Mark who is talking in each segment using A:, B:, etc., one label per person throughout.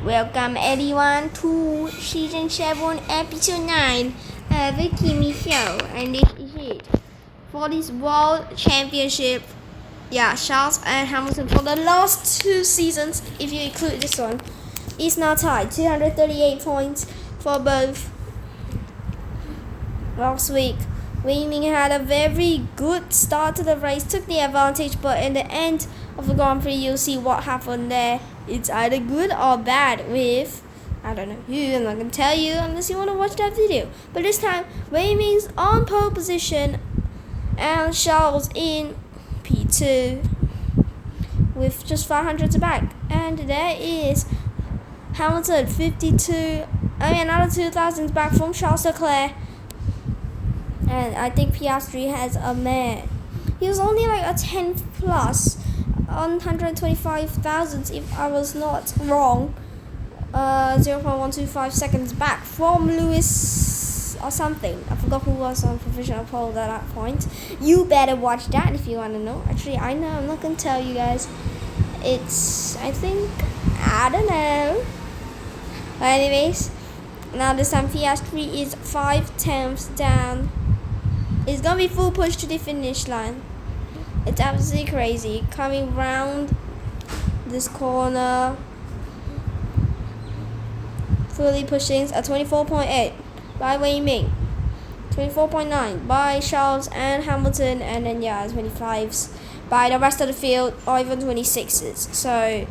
A: Welcome everyone to Season 7, Episode 9 of the Kimi Show. And this is it. For this World Championship, Charles and Hamilton for the last 2 seasons, if you include this one, is now tied. 238 points for both. Last week, Wei Ming had a very good start to the race, took the advantage, but in the end of the Grand Prix, you'll see what happened there. It's either good or bad with, I don't know who, I'm not going to tell you unless you want to watch that video. But this time, Wei Ming's on pole position and Charles in P2 with just 500 to back. And there is Hamilton, another 2,000 back from Charles Leclerc. And I think Piastri has a mare. He was only like a 10 plus on 125,000 if I was not wrong. 0.125 seconds back from Lewis or something. I forgot who was on provisional pole at that point. You better watch that if you want to know. Actually, I know. I'm not going to tell you guys. I don't know. But anyways, now this time Piastri is 5 tenths down. It's gonna be full push to the finish line. It's absolutely crazy. Coming round this corner, fully pushing at 24.8 by Wei Ming, 24.9 by Charles and Hamilton, and then 25s by the rest of the field, or even 26s. So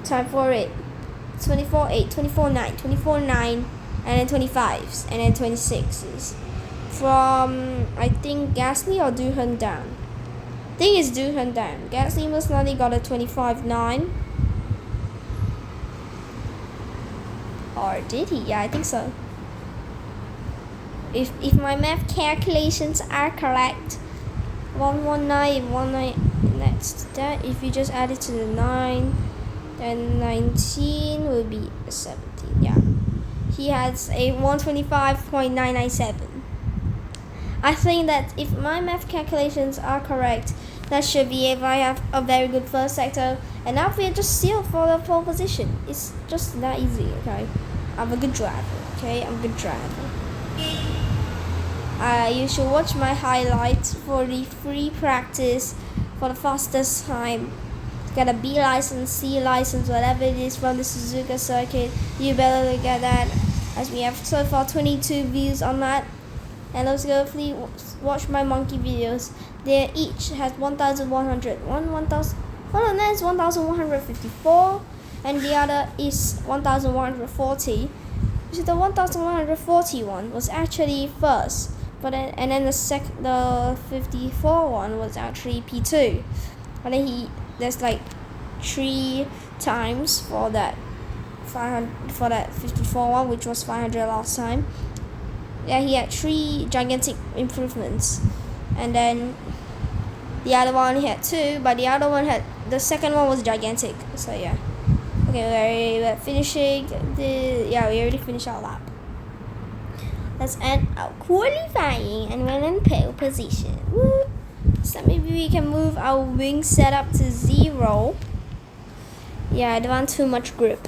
A: time for it. 24.8, 24.9, 24.9, and then 25s, and then 26s. From, I think, Gasly or Doohan down. I think it's Doohan down. Gasly most likely got a 25.9. Or did he? Yeah, I think so. If my math calculations are correct, 119, that's that. If you just add it to the 9, then 19 will be a 17. Yeah. He has a 125.997. I think that if my math calculations are correct, that should be if I have a very good first sector, and now we're just sealed for the pole position. It's just that easy, okay? I'm a good driver, okay? I'm a good driver. You should watch my highlights for the free practice for the fastest time. Get a B license, C license, whatever it is from the Suzuka circuit. You better look at that, as we have so far 22 views on that. And let's go please watch my monkey videos. They each has 1,100. One of them is 1,154, and the other is 1,140. Which is the 1,140 one was actually first, but then the 54 one was actually P2. But then there's like 3 times for that 500 for that 54 one, which was 500 last time. Yeah, he had 3 gigantic improvements, and then the other one he had 2, but the second one was gigantic. So yeah, okay, we're finishing we already finished our lap. Let's end our qualifying, and we're in pole position. Woo! So maybe we can move our wing setup to 0. Yeah, I don't want too much grip.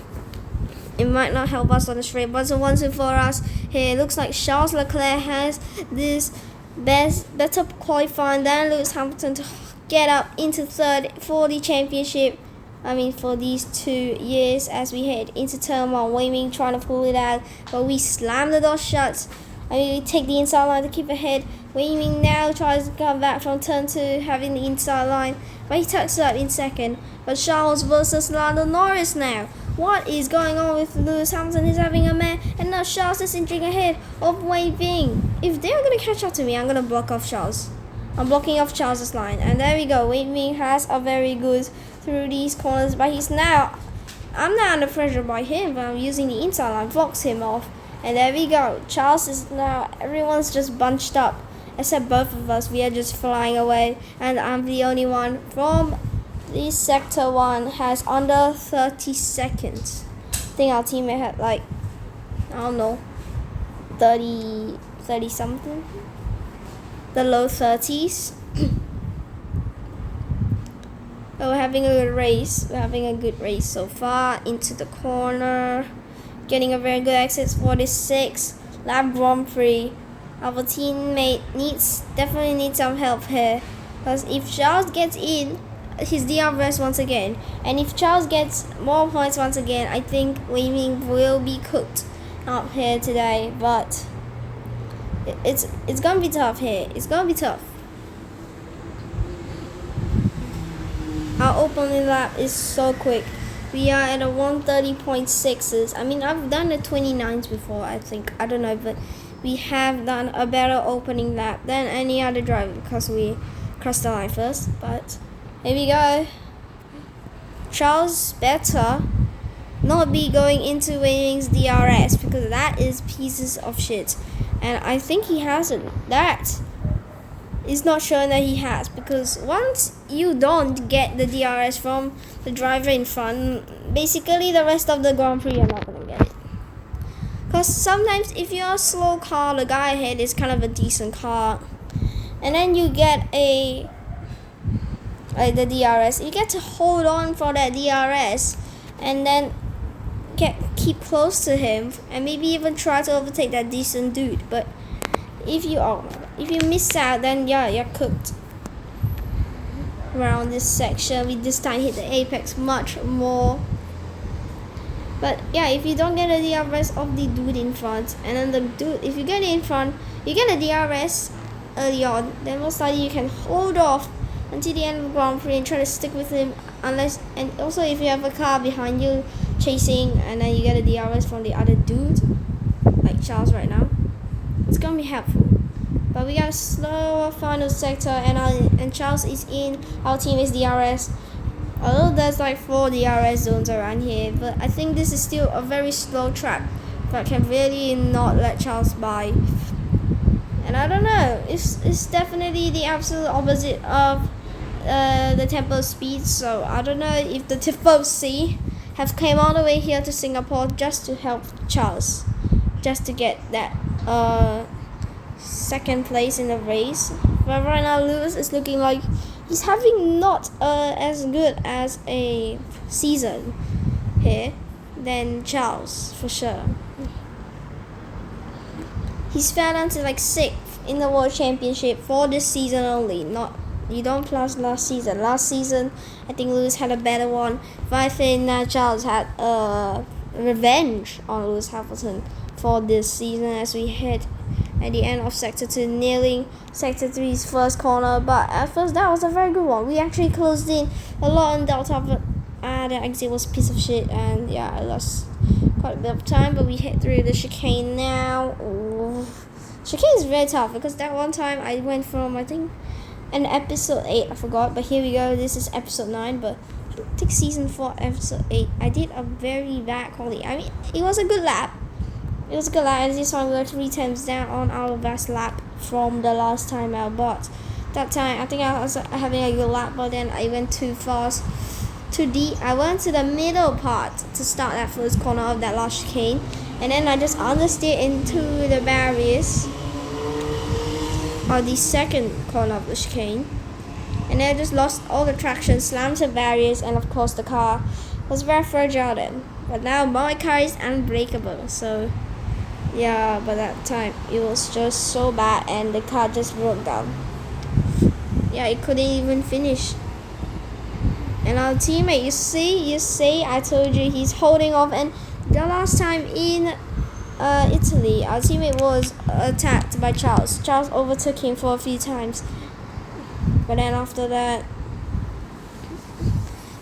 A: It might not help us on the straight, but it's a 1-2 for us. Here, it looks like Charles Leclerc has this better qualifying than Lewis Hamilton to get up into third for the championship. I mean, for these 2 years as we head into turn 1. Wei Ming trying to pull it out, but we slam the door shut. We take the inside line to keep ahead. Wei Ming now tries to come back from turn 2, having the inside line, but he tucks up in second. But Charles versus Lando Norris now. What is going on with Lewis Hamilton? He's having a mare, and now Charles is inching ahead of Wei Ming. If they're going to catch up to me, I'm going to block off Charles. I'm blocking off Charles' line, and there we go. Wei Ming has a very good through these corners, but I'm not under pressure by him, but I'm using the inside line, blocks him off, and there we go. Charles is now, everyone's just bunched up, except both of us. We are just flying away, and I'm the only one from this sector 1 has under 30 seconds. I think our teammate had like, I don't know, 30 something. The low 30s. We're having a good race. We're having a good race so far. Into the corner. Getting a very good exit for this 6th lap Grand Prix. Our teammate definitely needs some help here. Because if Charles gets in, his DRS once again. And if Charles gets more points once again, I think Wei-Ming will be cooked up here today. But it's gonna be tough here. It's gonna be tough. Our opening lap is so quick. We are at a 130.6s. I mean, I've done the 29s before, I think. I don't know, but we have done a better opening lap than any other driver because we crossed the line first. But here we go. Charles better not be going into Wei-Ming's DRS because that is pieces of shit. And I think he hasn't. That is not showing that he has, because once you don't get the DRS from the driver in front, basically the rest of the Grand Prix you're not going to get it. Because sometimes if you're a slow car, the guy ahead is kind of a decent car, and then you get the DRS, you get to hold on for that DRS and then keep close to him and maybe even try to overtake that decent dude. But if you miss out, then yeah, you're cooked. Around this section, we this time hit the apex much more. But yeah, if you don't get a DRS of the dude in front, and then the dude, if you get it in front, you get a DRS early on, then most likely you can hold off until the end of the Grand Prix and try to stick with him, and also if you have a car behind you chasing and then you get a DRS from the other dude, like Charles right now, it's gonna be helpful. But we got a slower final sector, and Charles is in our team is DRS. Although there's like 4 DRS zones around here, but I think this is still a very slow track that can really not let Charles by. And I don't know, it's definitely the absolute opposite of the tempo speed. So I don't know if the Tifosi have came all the way here to Singapore just to help Charles, just to get that second place in the race. But right now Lewis is looking like he's having not as good as a season here than Charles, for sure. He's fell down to like 6th in the World Championship for this season only. Not you don't plus last season. Last season I think Lewis had a better one, but I think Charles had revenge on Lewis Hamilton for this season as we hit at the end of Sector 2, nailing Sector 3's first corner. But at first that was a very good one. We actually closed in a lot on Delta, but the exit was a piece of shit, and yeah, I lost quite a bit of time. But we hit through the chicane now. Ooh. Chicane is very tough because that one time I went from, I think, an episode 8, I forgot, but here we go, this is episode 9, but I think season 4 episode 8 I did a very bad quality. I mean, it was a good lap. It was a good lap. As you saw, we were 3 times down on our best lap from the last time out. But that time, I think I was having a good lap, but then I went too fast, too deep. I went to the middle part to start that first corner of that last chicane, and then I just understeered into the barriers on the second corner of the chicane, and then I just lost all the traction, slammed the barriers, and of course the car was very fragile then. But now my car is unbreakable, so yeah, but that time it was just so bad and the car just broke down. Yeah, it couldn't even finish. And our teammate, you see, I told you he's holding off. And the last time in Italy, our teammate was attacked by Charles. Charles overtook him for a few times. But then after that,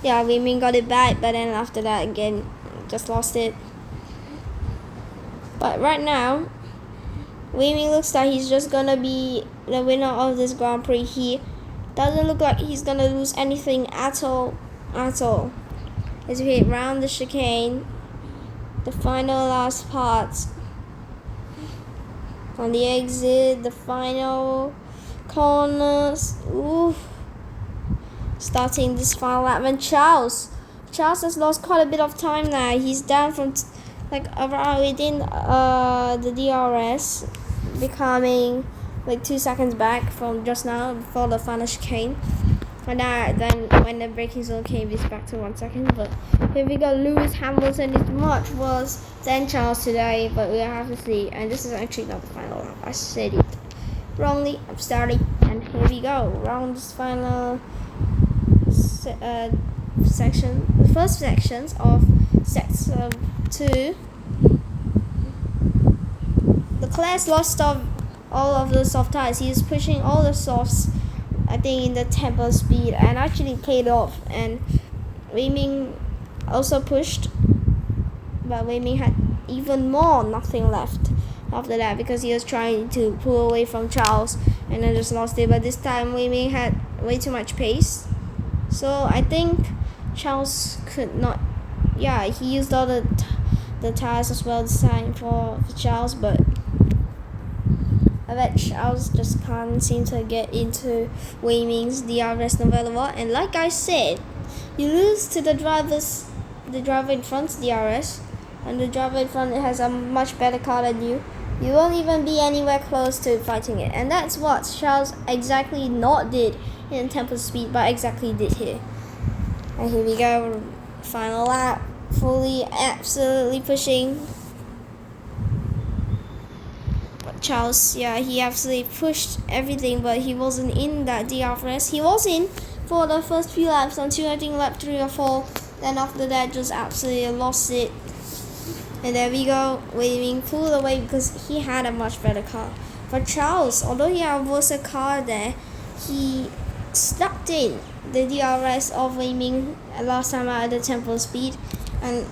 A: yeah, Wei-Ming got it back, but then after that again, just lost it. But right now, Wei-Ming looks like he's just gonna be the winner of this Grand Prix. He doesn't look like he's gonna lose anything at all. As we hit round the chicane, the final last part on the exit, the final corners. Ooh. Starting this final lap, and Charles has lost quite a bit of time now. He's down from like around within the DRS, becoming like 2 seconds back from just now before the final chicane. And then when the braking zone came, it's back to 1 second. But here we go. Lewis Hamilton is much worse than Charles today, but we'll have to see. And this is actually not the final lap. I said it wrongly. I'm starting, and here we go. Round's final section. The first sections of sets 2. Leclerc lost all of the soft tires. He is pushing all the softs, I think, in the tempo speed, and actually paid off. And Weiming also pushed, but Weiming had even more nothing left after that because he was trying to pull away from Charles and then just lost it. But this time Weiming had way too much pace, so I think Charles could not. Yeah, he used all the tires as well this time for Charles, but I bet Charles just can't seem to get into Weiming's DRS no matter what. And like I said, you lose to the driver in front's DRS, and the driver in front has a much better car than you. You won't even be anywhere close to fighting it. And that's what Charles exactly not did in tempo speed, but exactly did here. And here we go, final lap, fully, absolutely pushing. Charles, yeah, he absolutely pushed everything, but he wasn't in that DRS. He was in for the first few laps until I think lap 3 or 4. Then after that, just absolutely lost it. And there we go, Weiming pulled away because he had a much better car. But Charles, although he had a worse car there, he stuck in the DRS of Weiming last time out at the tempo speed, and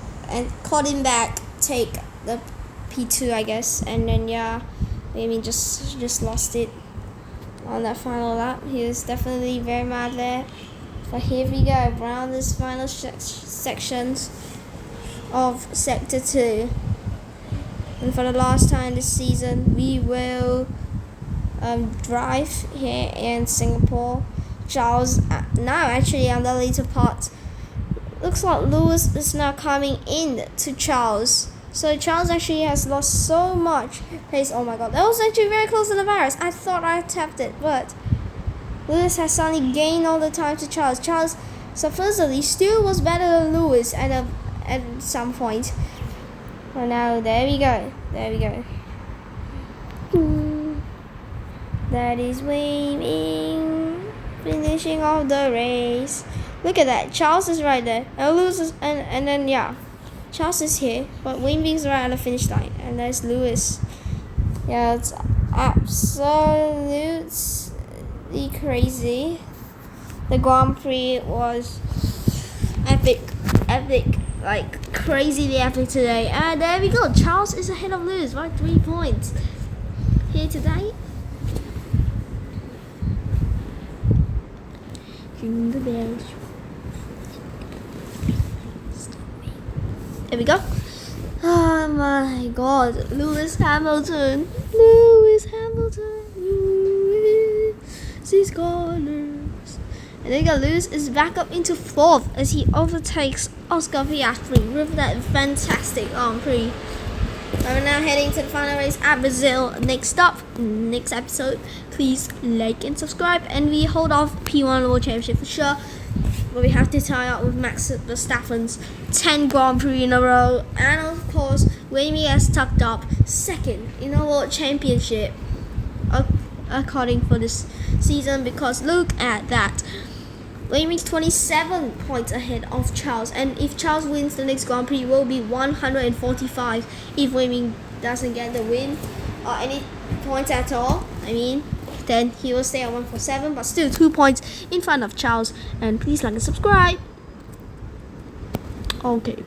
A: caught him back, take the P2, I guess, and then yeah. Weiming just lost it on that final lap. He was definitely very mad there. But here we go, around this final sections of Sector 2. And for the last time this season, we will drive here in Singapore. Charles, now actually on the later part, looks like Lewis is now coming in to Charles. So Charles actually has lost so much pace. Oh my god, that was actually very close to the virus. I thought I tapped it, but Lewis has suddenly gained all the time to Charles. Charles supposedly still was better than Lewis at some point. Well, now there we go. That is Weiming finishing off the race. Look at that. Charles is right there. And Lewis is, and then yeah. Charles is here, but Weiming's right at the finish line, and there's Lewis. Yeah, it's absolutely crazy. The Grand Prix was epic, like crazily epic today. And there we go. Charles is ahead of Lewis by 3 points here today. Jingle bells. There we go. Oh my god, Lewis Hamilton these corners. And there you go, Lewis is back up into 4th as he overtakes Oscar Piastri with that fantastic Grand Prix. We're now heading to the final race at Brazil. Next episode, please like and subscribe, and we hold off P1 World Championship for sure. But we have to tie up with Max Verstappen's 10 Grand Prix in a row, and of course Weiming has tucked up 2nd in a World Championship according for this season, because look at that, Weiming 27 points ahead of Charles, and if Charles wins the next Grand Prix, it will be 145 if Weiming doesn't get the win or any points at all. Then he will stay at 147, but still 2 points in front of Charles. And please like and subscribe. Okay.